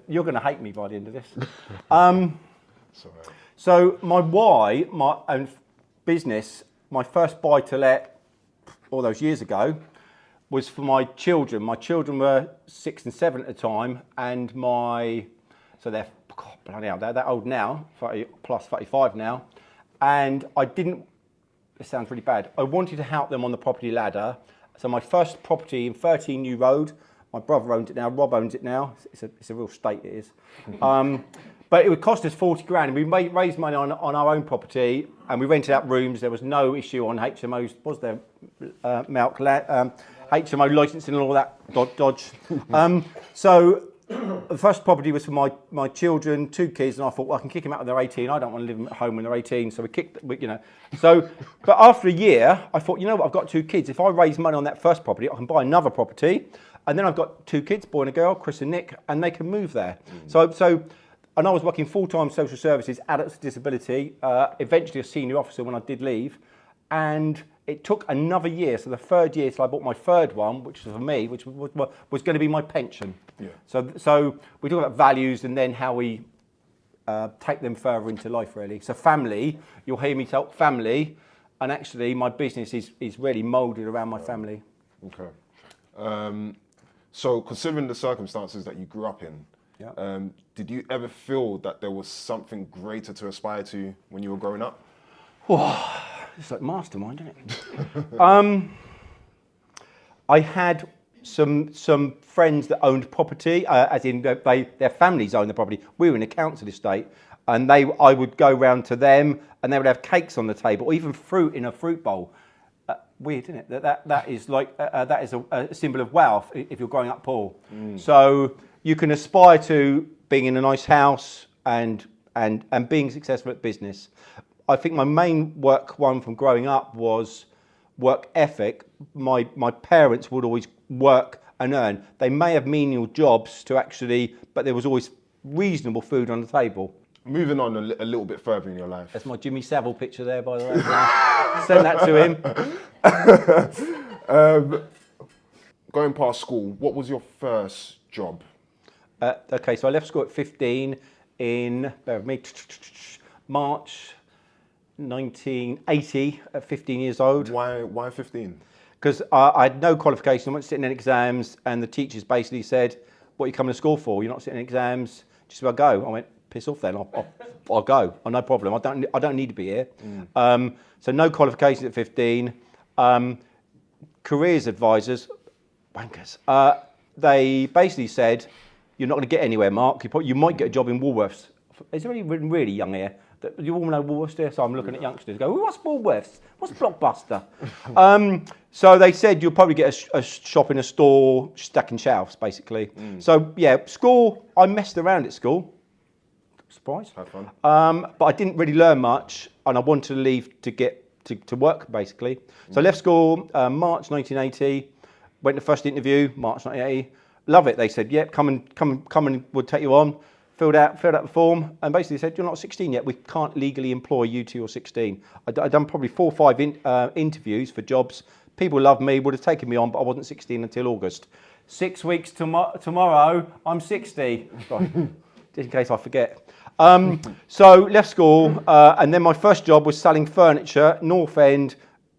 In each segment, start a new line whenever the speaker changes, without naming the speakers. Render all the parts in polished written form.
you're gonna hate me by the end of this.
Sorry.
So my own business, my first buy-to-let all those years ago was for my children. My children were 6 and 7 at the time, and so they're bloody hell, they're old now, 30 plus 35 now, and I didn't. This sounds really bad. I wanted to help them on the property ladder. So my first property in 13 New Road, my brother owns it now, Rob owns it now. It's a real state, it is. But it would cost us 40 grand. And we raised money on our own property, and we rented out rooms. There was no issue on HMOs, was there, HMO licensing and all that dodge. So the first property was for my children, 2 kids, and I thought, well, I can kick them out when they're 18. I don't want to live at home when they're 18, so So, but after a year, I thought, you know what, I've got 2 kids. If I raise money on that first property, I can buy another property, and then I've got 2 kids, boy and a girl, Chris and Nick, and they can move there. And I was working full-time social services, adults with disability, eventually a senior officer when I did leave, and it took another year, so the 3rd year till I bought my 3rd one, which was for me, which was going to be my pension.
Yeah.
So we talk about values and then how we take them further into life, really. So family, you'll hear me talk family, and actually my business is really moulded around my family.
Okay. So considering the circumstances that you grew up in,
yeah.
Did you ever feel that there was something greater to aspire to when you were growing up?
Oh, it's like mastermind, isn't it? I had some friends that owned property, as in their families owned the property. We were in a council estate, and I would go round to them, and they would have cakes on the table, or even fruit in a fruit bowl. Weird, isn't it? That is like that is a symbol of wealth if you're growing up poor. So you can aspire to being in a nice house and being successful at business. I think my main one from growing up was work ethic. My parents would always work and earn. They may have menial jobs but there was always reasonable food on the table.
Moving on a little bit further in your life.
That's my Jimmy Savile picture there, by the way. Send that to him.
Going past school, what was your first job?
Okay, so I left school at 15 in, bear with me, March 1980 at 15 years old.
Why 15?
Because I had no qualification, I wasn't sitting in exams, and the teachers basically said, what are you coming to school for? You're not sitting in exams, just about go. I went, piss off then, I'll go, no problem, I don't need to be here. So no qualifications at 15. Careers advisors, wankers, they basically said, you're not going to get anywhere, Mark, you might get a job in Woolworths. Is there anyone really young here? You all know Woolworths there? So I'm looking at youngsters, go, what's Woolworths? What's Blockbuster? So they said you'll probably get a shop in a store, stacking shelves, basically. So yeah, school, I messed around at school. Surprise.
Had fun.
But I didn't really learn much, and I wanted to leave to get to work, basically. So I left school March 1980, went to the first interview, March 1980. Love it. They said, yep, come and we'll take you on. Filled out the form, and basically said, you're not 16 yet. We can't legally employ you till you're 16. I'd done probably 4 or 5 interviews for jobs. People loved me, would have taken me on, but I wasn't 16 until August. 6 weeks tomorrow, I'm 60. Just in case I forget. So left school, and then my first job was selling furniture, North End,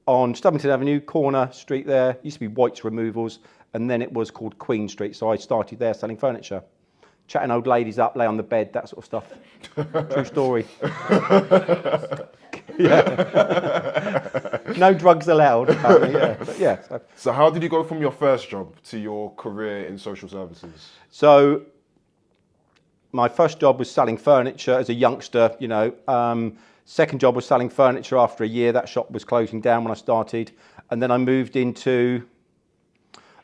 on Stubbington Avenue, corner street there. Used to be White's Removals, and then it was called Queen Street. So I started there selling furniture. Chatting old ladies up, lay on the bed, that sort of stuff. True story. Yeah. No drugs allowed, apparently, yeah. But yeah.
So how did you go from your first job to your career in social services?
So my first job was selling furniture as a youngster, Second job was selling furniture after a year. That shop was closing down when I started. And then I moved into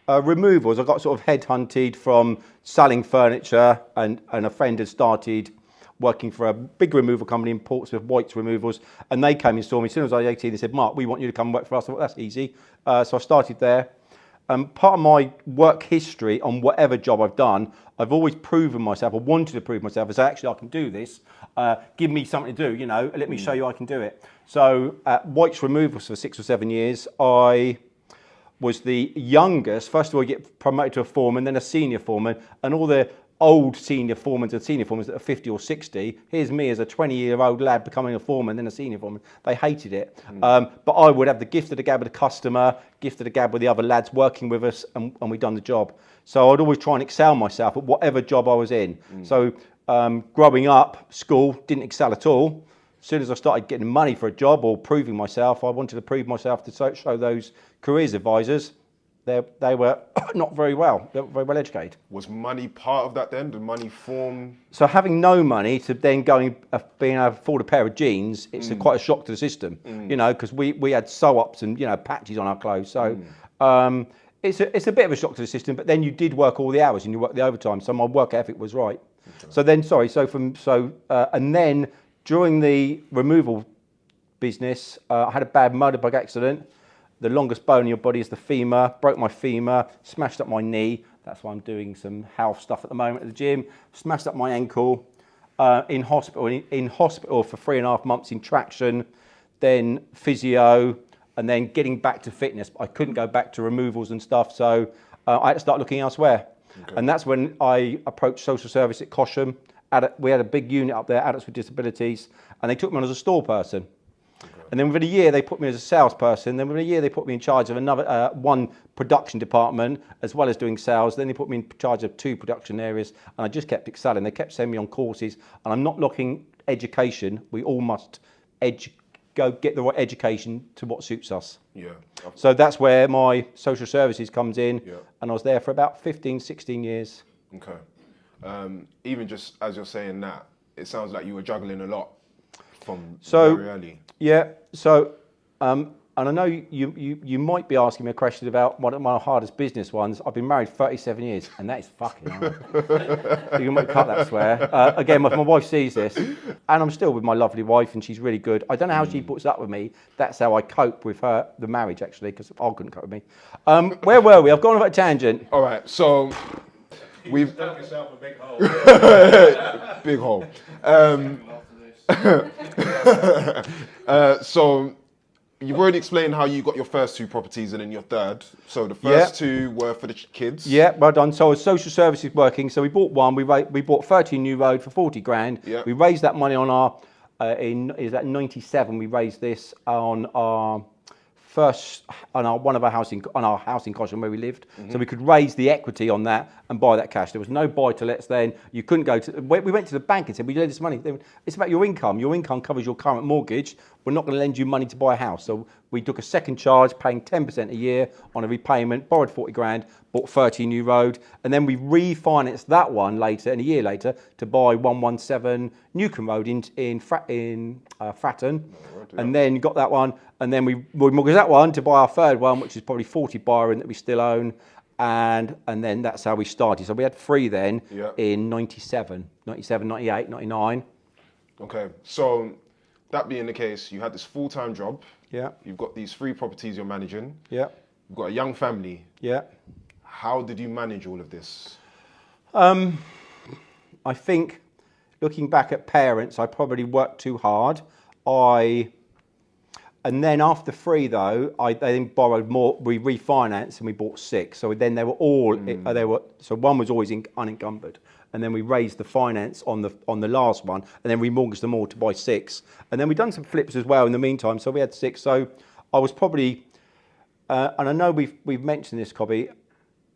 removals. I got sort of headhunted from selling furniture, and a friend had started working for a big removal company in Portsmouth, White's Removals, and they came and saw me. As soon as I was 18, they said, Mark, we want you to come work for us. I thought, that's easy. So I started there. Part of my work history on whatever job I've done, I've always proven myself, or wanted to prove myself, as actually I can do this. Give me something to do, let me show you I can do it. So at White's Removals for 6 or 7 years, I was the youngest. First of all, you get promoted to a foreman, then a senior foreman, and all the old senior foremen and senior foremen that are 50 or 60. Here's me as a 20-year-old lad becoming a foreman, then a senior foreman. They hated it. But I would have the gift of the gab with the customer, gift of the gab with the other lads working with us, and we'd done the job. So I'd always try and excel myself at whatever job I was in. So growing up, school, didn't excel at all. As soon as I started getting money for a job or proving myself, I wanted to prove myself to show those careers advisors they were not very well. They were very well educated.
Was money part of that then? Did money form?
So having no money to then being able to afford a pair of jeans, it's quite a shock to the system, you know, because we had sew-ups and, you know, patches on our clothes. So it's a bit of a shock to the system, but then you did work all the hours and you worked the overtime. So my work ethic was right. Okay. So then, and then during the removal business, I had a bad motorbike accident. The longest bone in your body is the femur. Broke my femur, smashed up my knee. That's why I'm doing some health stuff at the moment at the gym. Smashed up my ankle. In hospital for 3.5 months in traction, then physio, and then getting back to fitness. I couldn't go back to removals and stuff, so I had to start looking elsewhere. Okay. And that's when I approached social service at Cosham. We had a big unit up there, adults with disabilities, and they took me on as a store person. And then within a year, they put me as a salesperson. Then within a year, they put me in charge of another one production department, as well as doing sales. Then they put me in charge of 2 production areas, and I just kept excelling. They kept sending me on courses, and I'm not looking education. We all must go get the right education to what suits us.
Yeah.
So that's where my social services comes in, and I was there for about 15, 16 years.
Okay. Even just as you're saying that, it sounds like you were juggling a lot from very early.
Yeah, so, and I know you might be asking me a question about one of my hardest business ones. I've been married 37 years, and that is fucking hard. You might cut that swear. Again, if my wife sees this, and I'm still with my lovely wife, and she's really good. I don't know how she puts up with me. That's how I cope with the marriage, actually, because I couldn't cope with me. Where were we? I've gone off a tangent.
All right, so we've
dug yourself a big hole.
Big hole. So you've already explained how you got your first 2 properties and then your third. So the first 2 were for the kids.
Yeah, well done. So I was social services working. So we bought one. We bought 13 New Road for 40 grand.
Yeah.
We raised that money on our is that 97? We raised this on our first on our house in Cosham where we lived. So we could raise the equity on that and buy that cash. There was no buy-to-lets then. You couldn't go to. We went to the bank and said, "We lend us money." It's about your income. Your income covers your current mortgage. We're not going to lend you money to buy a house. So we took a second charge, paying 10% a year on a repayment. Borrowed 40 grand, bought 30 New Road, and then we refinanced that one later, and a year later, to buy 117 Newcombe Road in Fratton, and then got that one, and then we mortgaged that one to buy our third one, which is probably 40 Byron that we still own. And then that's how we started. So we had 3 then in 97, 98, 99.
Okay, so that being the case, you had this full-time job.
Yeah.
You've got these 3 properties you're managing.
Yeah.
You've got a young family.
Yeah.
How did you manage all of this?
I think, looking back at parents, I probably worked too hard. And then after 3 though, I then borrowed more. We refinanced and we bought 6. So then they were all so one was always unencumbered, and then we raised the finance on the last one, and then remortgaged them all to buy 6. And then we've done some flips as well in the meantime. So we had 6. So I was probably, and I know we've mentioned this, Cobby.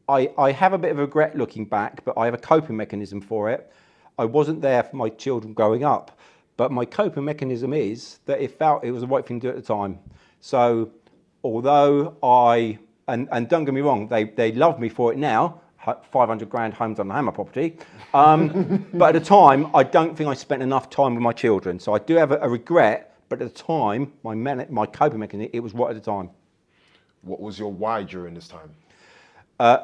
I have a bit of regret looking back, but I have a coping mechanism for it. I wasn't there for my children growing up. But my coping mechanism is that it felt it was the right thing to do at the time. So although and don't get me wrong, they love me for it now, 500 grand homes on the Hammer property. But at the time, I don't think I spent enough time with my children. So I do have a regret, but at the time, my coping mechanism, it was right at the time.
What was your why during this time?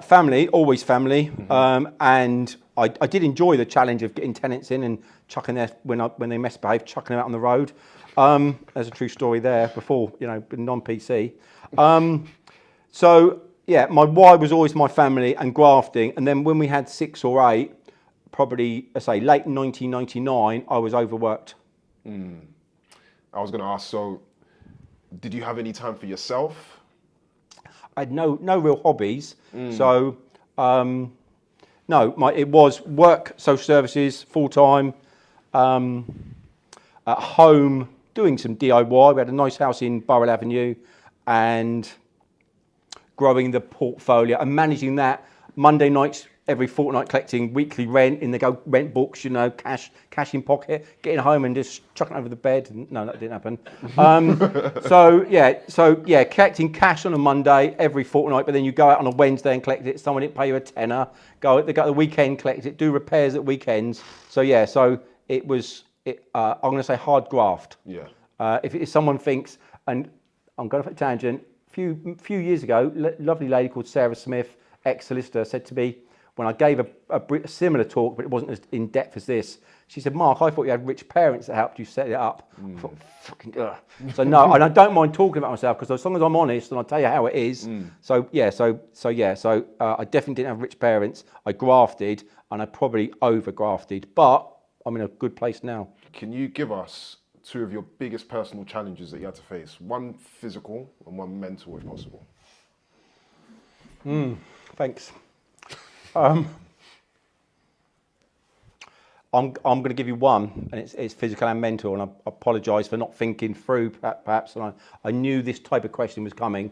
Family, always family. And I did enjoy the challenge of getting tenants in and chucking their, when they misbehave, chucking them out on the road. There's a true story there before, non-PC. So, yeah, my why was always my family and grafting. And then when we had 6 or 8, probably, I say, late 1999, I was overworked.
I was going to ask, so did you have any time for yourself?
I had no real hobbies. So, No, it was work, social services, full time, at home, doing some DIY. We had a nice house in Burrell Avenue, and growing the portfolio and managing that. Monday nights, every fortnight, collecting weekly rent in the go rent books, you know, cash in pocket, getting home and just chucking it over the bed. No, that didn't happen. So yeah, collecting cash on a Monday every fortnight, but then you go out on a Wednesday and collect it. Someone didn't pay you a tenner. They go the weekend, collect it, do repairs at weekends. So yeah, so it was. I'm going to say hard graft.
Yeah.
If someone thinks, and I'm going off a tangent. Few years ago, lovely lady called Sarah Smith, ex-solicitor, said to me, when I gave a similar talk, but it wasn't as in depth as this, she said, Mark, I thought you had rich parents that helped you set it up. I thought, fucking, ugh. So no, and I don't mind talking about myself, because as long as I'm honest and I tell you how it is. So I definitely didn't have rich parents. I grafted, and I probably over-grafted, but I'm in a good place now.
Can you give us 2 of your biggest personal challenges that you had to face? One physical and one mental, if possible.
Thanks. I'm going to give you one, and it's physical and mental, and I apologise for not thinking through perhaps, and I knew this type of question was coming.